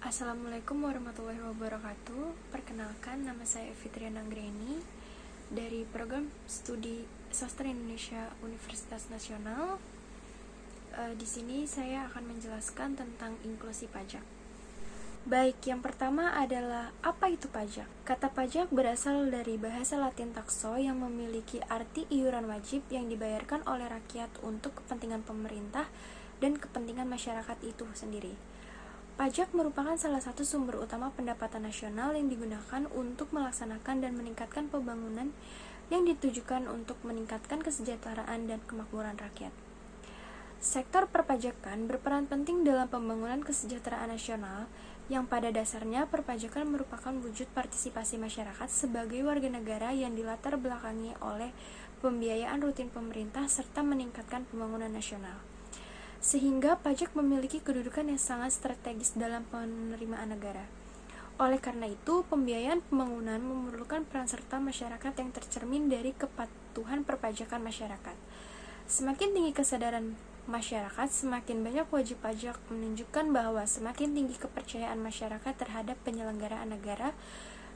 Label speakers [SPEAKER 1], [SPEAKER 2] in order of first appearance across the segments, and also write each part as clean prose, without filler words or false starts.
[SPEAKER 1] Assalamualaikum warahmatullahi wabarakatuh. Perkenalkan, nama saya Fitriana Anggreni dari program studi Sastra Indonesia Universitas Nasional. Di sini saya akan menjelaskan tentang inklusi pajak. Baik, yang pertama adalah apa itu pajak? Kata pajak berasal dari bahasa Latin taxo yang memiliki arti iuran wajib yang dibayarkan oleh rakyat untuk kepentingan pemerintah dan kepentingan masyarakat itu sendiri. Pajak merupakan salah satu sumber utama pendapatan nasional yang digunakan untuk melaksanakan dan meningkatkan pembangunan yang ditujukan untuk meningkatkan kesejahteraan dan kemakmuran rakyat. Sektor perpajakan berperan penting dalam pembangunan kesejahteraan nasional, yang pada dasarnya perpajakan merupakan wujud partisipasi masyarakat sebagai warga negara yang dilatar belakangi oleh pembiayaan rutin pemerintah serta meningkatkan pembangunan nasional. Sehingga pajak memiliki kedudukan yang sangat strategis dalam penerimaan negara. Oleh karena itu, pembiayaan pembangunan memerlukan peran serta masyarakat yang tercermin dari kepatuhan perpajakan masyarakat. Semakin tinggi kesadaran masyarakat, semakin banyak wajib pajak, menunjukkan bahwa semakin tinggi kepercayaan masyarakat terhadap penyelenggaraan negara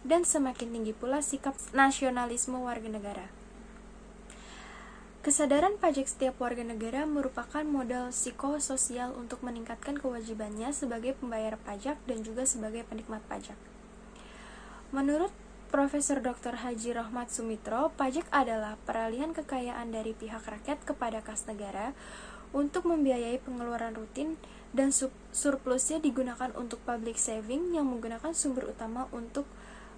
[SPEAKER 1] dan semakin tinggi pula sikap nasionalisme warga negara. Kesadaran pajak setiap warga negara merupakan modal psikososial untuk meningkatkan kewajibannya sebagai pembayar pajak dan juga sebagai penikmat pajak. Menurut Profesor Dr. Haji Rohmat Sumitro, pajak adalah peralihan kekayaan dari pihak rakyat kepada kas negara untuk membiayai pengeluaran rutin dan surplusnya digunakan untuk public saving yang menggunakan sumber utama untuk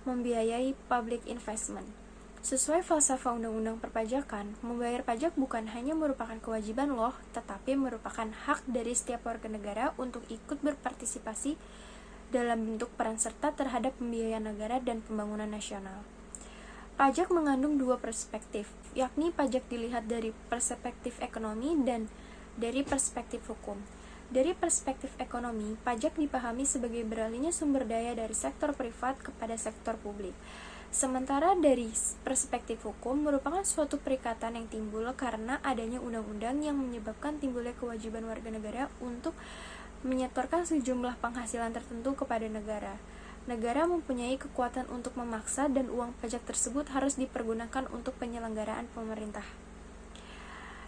[SPEAKER 1] membiayai public investment. Sesuai falsafah Undang-Undang Perpajakan, membayar pajak bukan hanya merupakan kewajiban loh, tetapi merupakan hak dari setiap warga negara untuk ikut berpartisipasi dalam bentuk peran serta terhadap pembiayaan negara dan pembangunan nasional. Pajak mengandung dua perspektif, yakni pajak dilihat dari perspektif ekonomi dan dari perspektif hukum. Dari perspektif ekonomi, pajak dipahami sebagai beralihnya sumber daya dari sektor privat kepada sektor publik. Sementara dari perspektif hukum merupakan suatu perikatan yang timbul karena adanya undang-undang yang menyebabkan timbulnya kewajiban warga negara untuk menyetorkan sejumlah penghasilan tertentu kepada negara. Negara mempunyai kekuatan untuk memaksa dan uang pajak tersebut harus dipergunakan untuk penyelenggaraan pemerintah.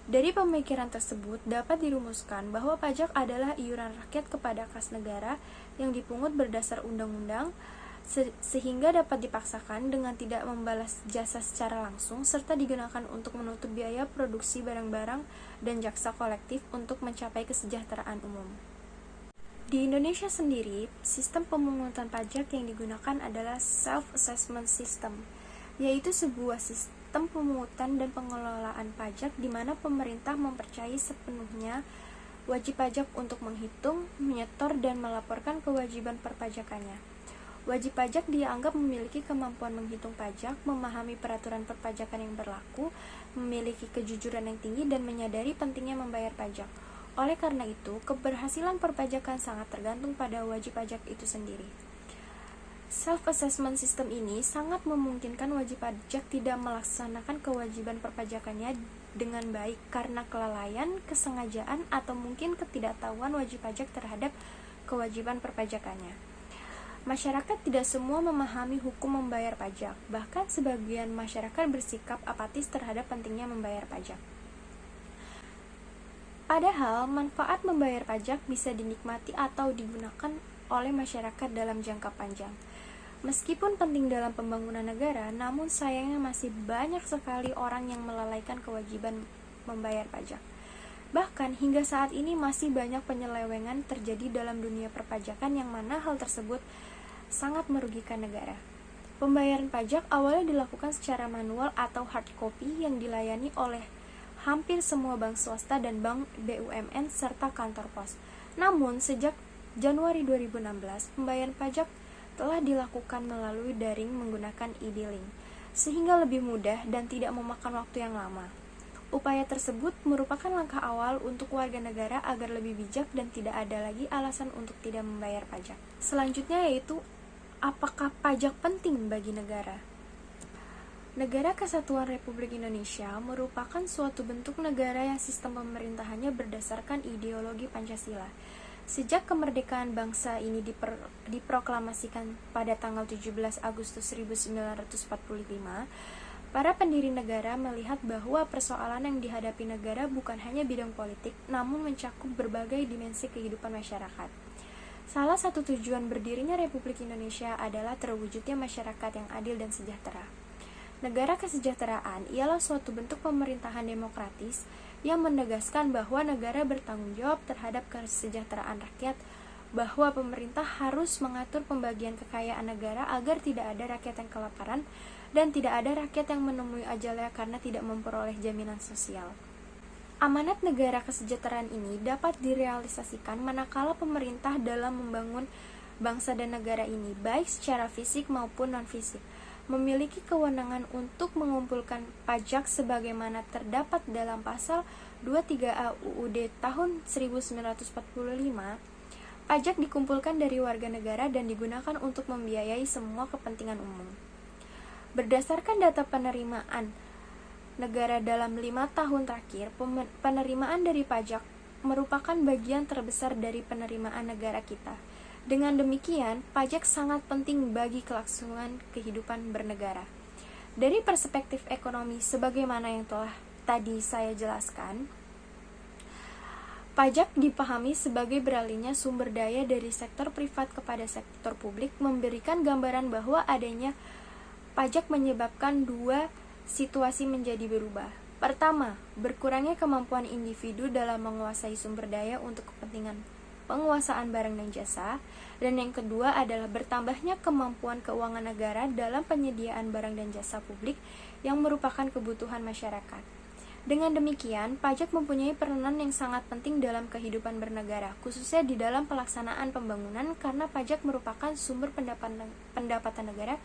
[SPEAKER 1] Dari pemikiran tersebut dapat dirumuskan bahwa pajak adalah iuran rakyat kepada kas negara yang dipungut berdasar undang-undang sehingga dapat dipaksakan dengan tidak membalas jasa secara langsung serta digunakan untuk menutup biaya produksi barang-barang dan jaksa kolektif untuk mencapai kesejahteraan umum. Di Indonesia sendiri, sistem pemungutan pajak yang digunakan adalah self-assessment system, yaitu sebuah sistem pemungutan dan pengelolaan pajak di mana pemerintah mempercayai sepenuhnya wajib pajak untuk menghitung, menyetor, dan melaporkan kewajiban perpajakannya. Wajib pajak dianggap memiliki kemampuan menghitung pajak, memahami peraturan perpajakan yang berlaku, memiliki kejujuran yang tinggi, dan menyadari pentingnya membayar pajak. Oleh karena itu, keberhasilan perpajakan sangat tergantung pada wajib pajak itu sendiri. Self-assessment system ini sangat memungkinkan wajib pajak tidak melaksanakan kewajiban perpajakannya dengan baik karena kelalaian, kesengajaan, atau mungkin ketidaktahuan wajib pajak terhadap kewajiban perpajakannya. Masyarakat tidak semua memahami hukum membayar pajak, bahkan sebagian masyarakat bersikap apatis terhadap pentingnya membayar pajak. Padahal, manfaat membayar pajak bisa dinikmati atau digunakan oleh masyarakat dalam jangka panjang. Meskipun penting dalam pembangunan negara, namun sayangnya masih banyak sekali orang yang melalaikan kewajiban membayar pajak. Bahkan hingga saat ini masih banyak penyelewengan terjadi dalam dunia perpajakan yang mana hal tersebut sangat merugikan negara. Pembayaran pajak awalnya dilakukan secara manual atau hard copy yang dilayani oleh hampir semua bank swasta dan bank BUMN serta kantor pos. Namun sejak Januari 2016, pembayaran pajak telah dilakukan melalui daring menggunakan e-billing, sehingga lebih mudah dan tidak memakan waktu yang lama. Upaya tersebut merupakan langkah awal untuk warga negara agar lebih bijak dan tidak ada lagi alasan untuk tidak membayar pajak. Selanjutnya yaitu, apakah pajak penting bagi negara? Negara Kesatuan Republik Indonesia merupakan suatu bentuk negara yang sistem pemerintahannya berdasarkan ideologi Pancasila. Sejak kemerdekaan bangsa ini diproklamasikan pada tanggal 17 Agustus 1945, para pendiri negara melihat bahwa persoalan yang dihadapi negara bukan hanya bidang politik, namun mencakup berbagai dimensi kehidupan masyarakat. Salah satu tujuan berdirinya Republik Indonesia adalah terwujudnya masyarakat yang adil dan sejahtera. Negara kesejahteraan ialah suatu bentuk pemerintahan demokratis yang menegaskan bahwa negara bertanggung jawab terhadap kesejahteraan rakyat, bahwa pemerintah harus mengatur pembagian kekayaan negara agar tidak ada rakyat yang kelaparan dan tidak ada rakyat yang menemui ajalnya karena tidak memperoleh jaminan sosial. Amanat negara kesejahteraan ini dapat direalisasikan manakala pemerintah dalam membangun bangsa dan negara ini, baik secara fisik maupun non-fisik, memiliki kewenangan untuk mengumpulkan pajak sebagaimana terdapat dalam pasal 23A UUD tahun 1945. Pajak dikumpulkan dari warga negara dan digunakan untuk membiayai semua kepentingan umum. Berdasarkan data penerimaan negara dalam 5 tahun terakhir, penerimaan dari pajak merupakan bagian terbesar dari penerimaan negara kita. Dengan demikian, pajak sangat penting bagi kelangsungan kehidupan bernegara. Dari perspektif ekonomi sebagaimana yang telah tadi saya jelaskan, pajak dipahami sebagai beralihnya sumber daya dari sektor privat kepada sektor publik, memberikan gambaran bahwa adanya pajak menyebabkan dua situasi menjadi berubah. Pertama, berkurangnya kemampuan individu dalam menguasai sumber daya untuk kepentingan penguasaan barang dan jasa, dan yang kedua adalah bertambahnya kemampuan keuangan negara dalam penyediaan barang dan jasa publik yang merupakan kebutuhan masyarakat. Dengan demikian, pajak mempunyai peranan yang sangat penting dalam kehidupan bernegara, khususnya di dalam pelaksanaan pembangunan, karena pajak merupakan sumber pendapatan negara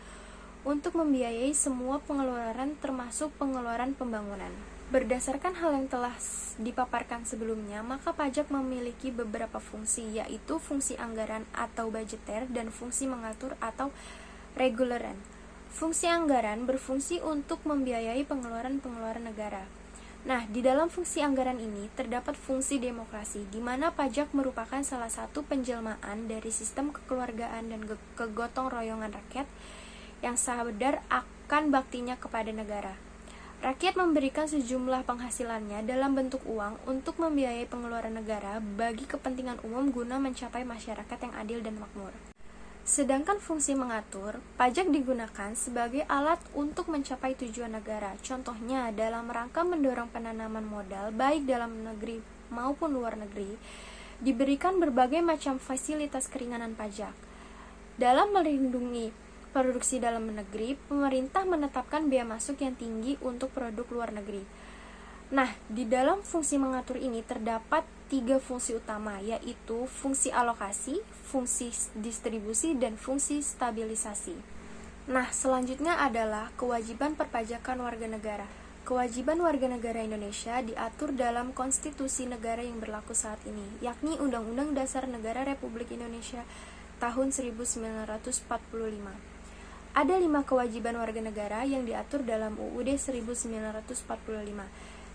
[SPEAKER 1] untuk membiayai semua pengeluaran termasuk pengeluaran pembangunan. Berdasarkan hal yang telah dipaparkan sebelumnya, maka pajak memiliki beberapa fungsi, yaitu fungsi anggaran atau budgeter dan fungsi mengatur atau reguleran. Fungsi anggaran berfungsi untuk membiayai pengeluaran-pengeluaran negara. Nah, di dalam fungsi anggaran ini terdapat fungsi demokrasi, di mana pajak merupakan salah satu penjelmaan dari sistem kekeluargaan dan kegotong royongan rakyat yang sadar akan baktinya kepada negara. Rakyat memberikan sejumlah penghasilannya dalam bentuk uang untuk membiayai pengeluaran negara bagi kepentingan umum guna mencapai masyarakat yang adil dan makmur. Sedangkan fungsi mengatur, pajak digunakan sebagai alat untuk mencapai tujuan negara. Contohnya, dalam rangka mendorong penanaman modal baik dalam negeri maupun luar negeri, diberikan berbagai macam fasilitas keringanan pajak. Dalam melindungi produksi dalam negeri, pemerintah menetapkan bea masuk yang tinggi untuk produk luar negeri. Nah, di dalam fungsi mengatur ini terdapat 3 fungsi utama, yaitu fungsi alokasi, fungsi distribusi, dan fungsi stabilisasi. Nah, selanjutnya adalah kewajiban perpajakan warga negara. Kewajiban warga negara Indonesia diatur dalam konstitusi negara yang berlaku saat ini, yakni Undang-Undang Dasar Negara Republik Indonesia tahun 1945. Ada 5 kewajiban warga negara yang diatur dalam UUD 1945,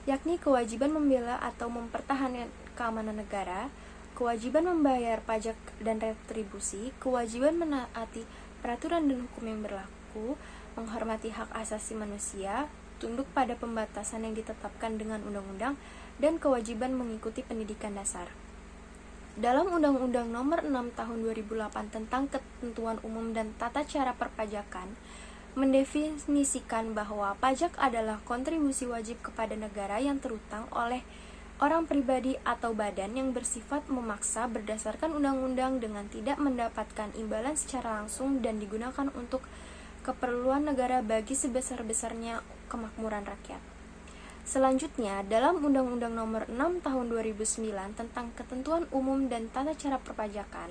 [SPEAKER 1] yakni kewajiban membela atau mempertahankan keamanan negara, kewajiban membayar pajak dan retribusi, kewajiban menaati peraturan dan hukum yang berlaku, menghormati hak asasi manusia, tunduk pada pembatasan yang ditetapkan dengan undang-undang, dan kewajiban mengikuti pendidikan dasar. Dalam Undang-Undang Nomor 6 Tahun 2008 tentang Ketentuan Umum dan Tata Cara Perpajakan mendefinisikan bahwa pajak adalah kontribusi wajib kepada negara yang terutang oleh orang pribadi atau badan yang bersifat memaksa berdasarkan undang-undang dengan tidak mendapatkan imbalan secara langsung dan digunakan untuk keperluan negara bagi sebesar-besarnya kemakmuran rakyat. Selanjutnya, dalam Undang-Undang Nomor 6 Tahun 2009 tentang Ketentuan Umum dan Tata Cara Perpajakan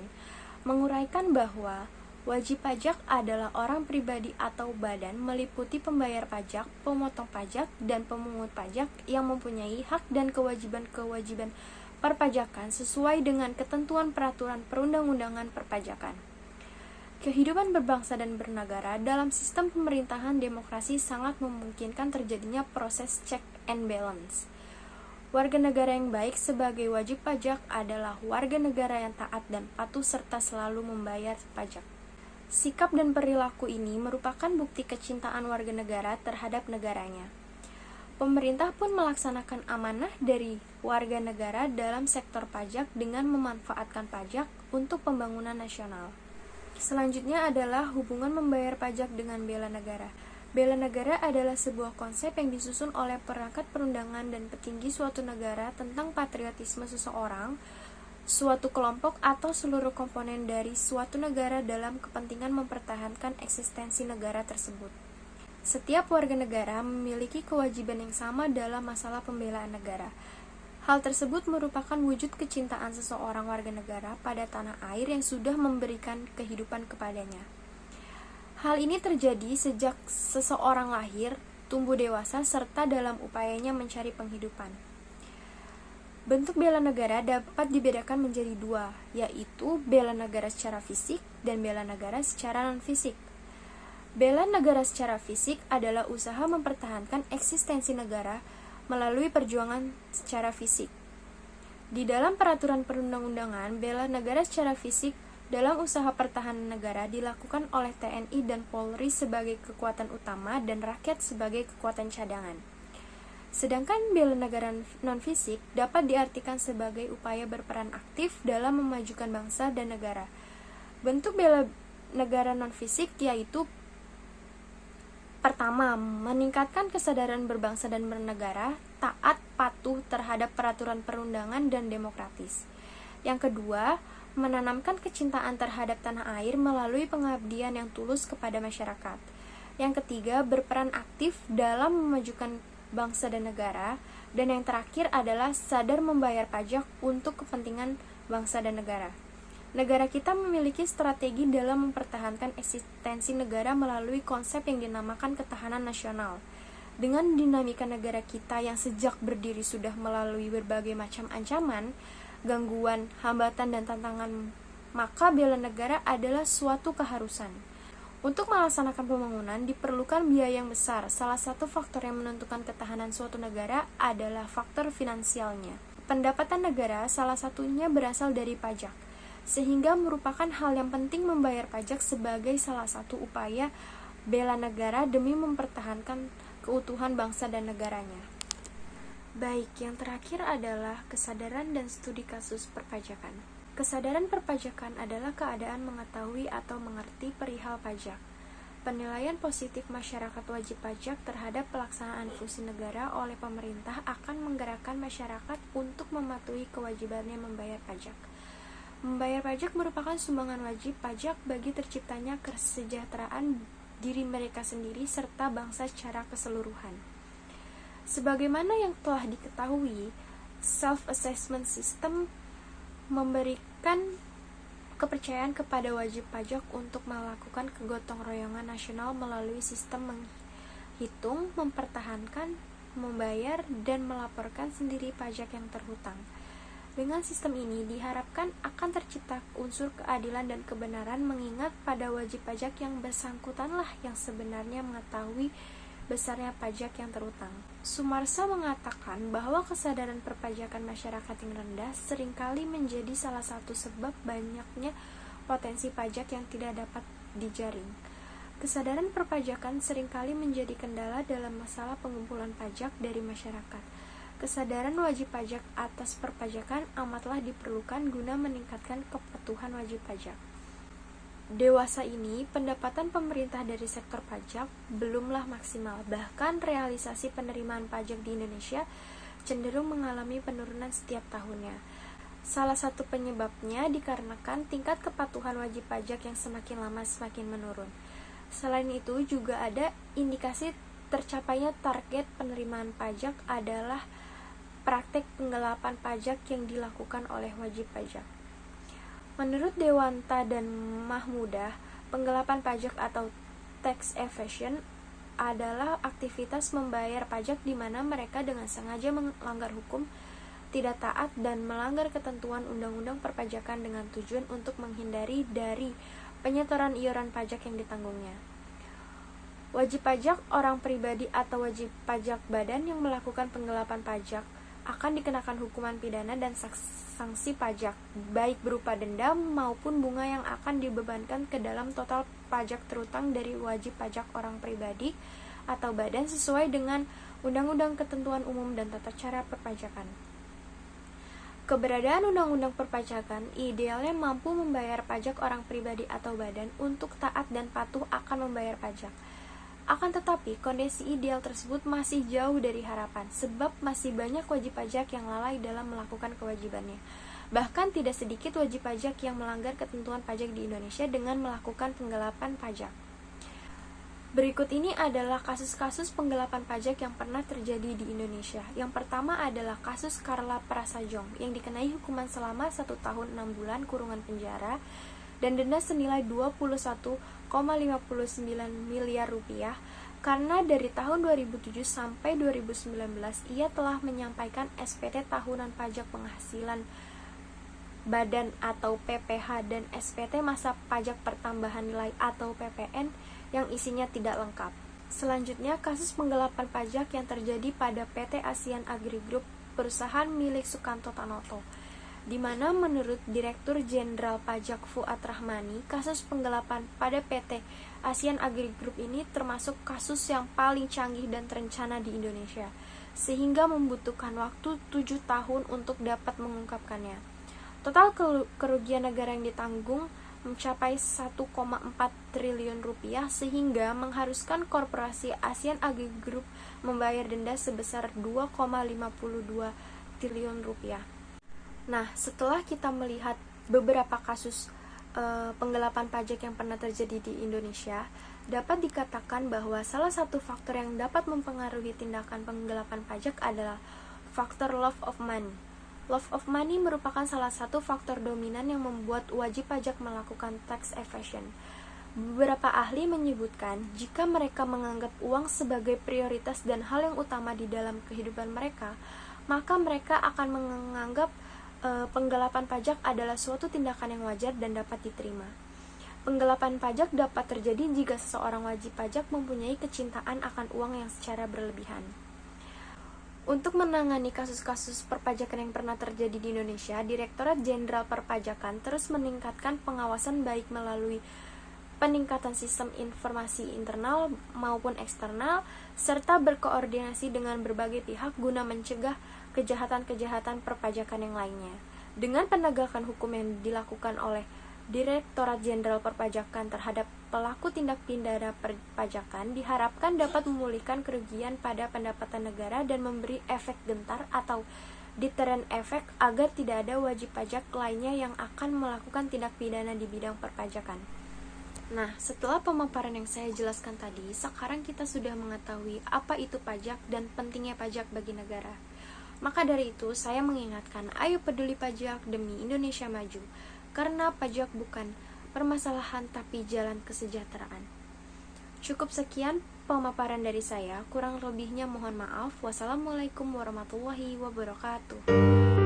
[SPEAKER 1] menguraikan bahwa wajib pajak adalah orang pribadi atau badan meliputi pembayar pajak, pemotong pajak, dan pemungut pajak yang mempunyai hak dan kewajiban-kewajiban perpajakan sesuai dengan ketentuan peraturan perundang-undangan perpajakan. Kehidupan berbangsa dan bernegara dalam sistem pemerintahan demokrasi sangat memungkinkan terjadinya proses check and balance. Warga negara yang baik sebagai wajib pajak adalah warga negara yang taat dan patuh serta selalu membayar pajak. Sikap dan perilaku ini merupakan bukti kecintaan warga negara terhadap negaranya. Pemerintah pun melaksanakan amanah dari warga negara dalam sektor pajak dengan memanfaatkan pajak untuk pembangunan nasional. Selanjutnya adalah hubungan membayar pajak dengan bela negara. Bela negara adalah sebuah konsep yang disusun oleh perangkat perundangan dan petinggi suatu negara tentang patriotisme seseorang, suatu kelompok atau seluruh komponen dari suatu negara dalam kepentingan mempertahankan eksistensi negara tersebut. Setiap warga negara memiliki kewajiban yang sama dalam masalah pembelaan negara. Hal tersebut merupakan wujud kecintaan seseorang warga negara pada tanah air yang sudah memberikan kehidupan kepadanya. Hal ini terjadi sejak seseorang lahir, tumbuh dewasa, serta dalam upayanya mencari penghidupan. Bentuk bela negara dapat dibedakan menjadi dua, yaitu bela negara secara fisik dan bela negara secara non-fisik. Bela negara secara fisik adalah usaha mempertahankan eksistensi negara melalui perjuangan secara fisik. Di dalam peraturan perundang-undangan, bela negara secara fisik dalam usaha pertahanan negara dilakukan oleh TNI dan Polri sebagai kekuatan utama dan rakyat sebagai kekuatan cadangan. Sedangkan bela negara non-fisik dapat diartikan sebagai upaya berperan aktif dalam memajukan bangsa dan negara. Bentuk bela negara non-fisik yaitu: pertama, meningkatkan kesadaran berbangsa dan bernegara, taat, patuh terhadap peraturan perundangan dan demokratis. Yang kedua, menanamkan kecintaan terhadap tanah air melalui pengabdian yang tulus kepada masyarakat. Yang ketiga, berperan aktif dalam memajukan bangsa dan negara. Dan yang terakhir adalah sadar membayar pajak untuk kepentingan bangsa dan negara. Negara kita memiliki strategi dalam mempertahankan eksistensi negara melalui konsep yang dinamakan ketahanan nasional. Dengan dinamika negara kita yang sejak berdiri sudah melalui berbagai macam ancaman, gangguan, hambatan, dan tantangan, maka bela negara adalah suatu keharusan. Untuk melaksanakan pembangunan diperlukan biaya yang besar. Salah satu faktor yang menentukan ketahanan suatu negara adalah faktor finansialnya. Pendapatan negara salah satunya berasal dari pajak, sehingga merupakan hal yang penting membayar pajak sebagai salah satu upaya bela negara demi mempertahankan keutuhan bangsa dan negaranya. Baik, yang terakhir adalah kesadaran dan studi kasus perpajakan. Kesadaran perpajakan adalah keadaan mengetahui atau mengerti perihal pajak. Penilaian positif masyarakat wajib pajak terhadap pelaksanaan fungsi negara oleh pemerintah akan menggerakkan masyarakat untuk mematuhi kewajibannya membayar pajak. Membayar pajak merupakan sumbangan wajib pajak bagi terciptanya kesejahteraan diri mereka sendiri serta bangsa secara keseluruhan. Sebagaimana yang telah diketahui, self-assessment system memberikan kepercayaan kepada wajib pajak untuk melakukan kegotong royongan nasional melalui sistem menghitung, mempertahankan, membayar, dan melaporkan sendiri pajak yang terhutang. Dengan sistem ini diharapkan akan tercipta unsur keadilan dan kebenaran, mengingat pada wajib pajak yang bersangkutanlah yang sebenarnya mengetahui besarnya pajak yang terutang. Sumarsa mengatakan bahwa kesadaran perpajakan masyarakat yang rendah seringkali menjadi salah satu sebab banyaknya potensi pajak yang tidak dapat dijaring. Kesadaran perpajakan seringkali menjadi kendala dalam masalah pengumpulan pajak dari masyarakat. Kesadaran wajib pajak atas perpajakan amatlah diperlukan guna meningkatkan kepatuhan wajib pajak. Dewasa ini, pendapatan pemerintah dari sektor pajak belumlah maksimal. Bahkan realisasi penerimaan pajak di Indonesia cenderung mengalami penurunan setiap tahunnya. Salah satu penyebabnya dikarenakan tingkat kepatuhan wajib pajak yang semakin lama semakin menurun. Selain itu, juga ada indikasi tercapainya target penerimaan pajak adalah praktek penggelapan pajak yang dilakukan oleh wajib pajak. Menurut Dewanta dan Mahmudah, penggelapan pajak atau tax evasion adalah aktivitas membayar pajak di mana mereka dengan sengaja melanggar hukum, tidak taat, dan melanggar ketentuan undang-undang perpajakan dengan tujuan untuk menghindari dari penyetoran iuran pajak yang ditanggungnya. Wajib pajak orang pribadi atau wajib pajak badan yang melakukan penggelapan pajak akan dikenakan hukuman pidana dan sanksi pajak, baik berupa denda maupun bunga yang akan dibebankan ke dalam total pajak terutang dari wajib pajak orang pribadi atau badan sesuai dengan Undang-Undang Ketentuan Umum dan Tata Cara Perpajakan. Keberadaan Undang-Undang Perpajakan idealnya mampu membayar pajak orang pribadi atau badan untuk taat dan patuh akan membayar pajak. Akan tetapi, kondisi ideal tersebut masih jauh dari harapan, sebab masih banyak wajib pajak yang lalai dalam melakukan kewajibannya. Bahkan tidak sedikit wajib pajak yang melanggar ketentuan pajak di Indonesia dengan melakukan penggelapan pajak. Berikut ini adalah kasus-kasus penggelapan pajak yang pernah terjadi di Indonesia. Yang pertama adalah kasus Carla Prasajong yang dikenai hukuman selama 1 tahun 6 bulan kurungan penjara dan denda senilai 21,59 miliar rupiah karena dari tahun 2007 sampai 2019 ia telah menyampaikan SPT tahunan pajak penghasilan badan atau PPH dan SPT masa pajak pertambahan nilai atau PPN yang isinya tidak lengkap. Selanjutnya, kasus penggelapan pajak yang terjadi pada PT Asian Agri Group, perusahaan milik Sukanto Tanoto, di mana menurut Direktur Jenderal Pajak Fuad Rahmani, kasus penggelapan pada PT Asian Agri Group ini termasuk kasus yang paling canggih dan terencana di Indonesia, sehingga membutuhkan waktu 7 tahun untuk dapat mengungkapkannya. Total kerugian negara yang ditanggung mencapai 1,4 triliun rupiah sehingga mengharuskan korporasi Asian Agri Group membayar denda sebesar 2,52 triliun rupiah. Nah, setelah kita melihat beberapa kasus penggelapan pajak yang pernah terjadi di Indonesia, dapat dikatakan bahwa salah satu faktor yang dapat mempengaruhi tindakan penggelapan pajak adalah faktor love of money. Love of money merupakan salah satu faktor dominan yang membuat wajib pajak melakukan tax evasion. Beberapa ahli menyebutkan, jika mereka menganggap uang sebagai prioritas dan hal yang utama di dalam kehidupan mereka, maka mereka akan menganggap penggelapan pajak adalah suatu tindakan yang wajar dan dapat diterima. Penggelapan pajak dapat terjadi jika seseorang wajib pajak mempunyai kecintaan akan uang yang secara berlebihan. Untuk menangani kasus-kasus perpajakan yang pernah terjadi di Indonesia, Direktorat Jenderal Perpajakan terus meningkatkan pengawasan baik melalui peningkatan sistem informasi internal maupun eksternal, serta berkoordinasi dengan berbagai pihak guna mencegah kejahatan-kejahatan perpajakan yang lainnya. Dengan penegakan hukum yang dilakukan oleh Direktorat Jenderal Perpajakan terhadap pelaku tindak pidana perpajakan diharapkan dapat memulihkan kerugian pada pendapatan negara dan memberi efek gentar atau deterrent effect agar tidak ada wajib pajak lainnya yang akan melakukan tindak pidana di bidang perpajakan. Nah, setelah pemaparan yang saya jelaskan tadi, sekarang kita sudah mengetahui apa itu pajak dan pentingnya pajak bagi negara. Maka dari itu, saya mengingatkan, ayo peduli pajak demi Indonesia maju, karena pajak bukan permasalahan tapi jalan kesejahteraan. Cukup sekian pemaparan dari saya, kurang lebihnya mohon maaf. Wassalamualaikum warahmatullahi wabarakatuh.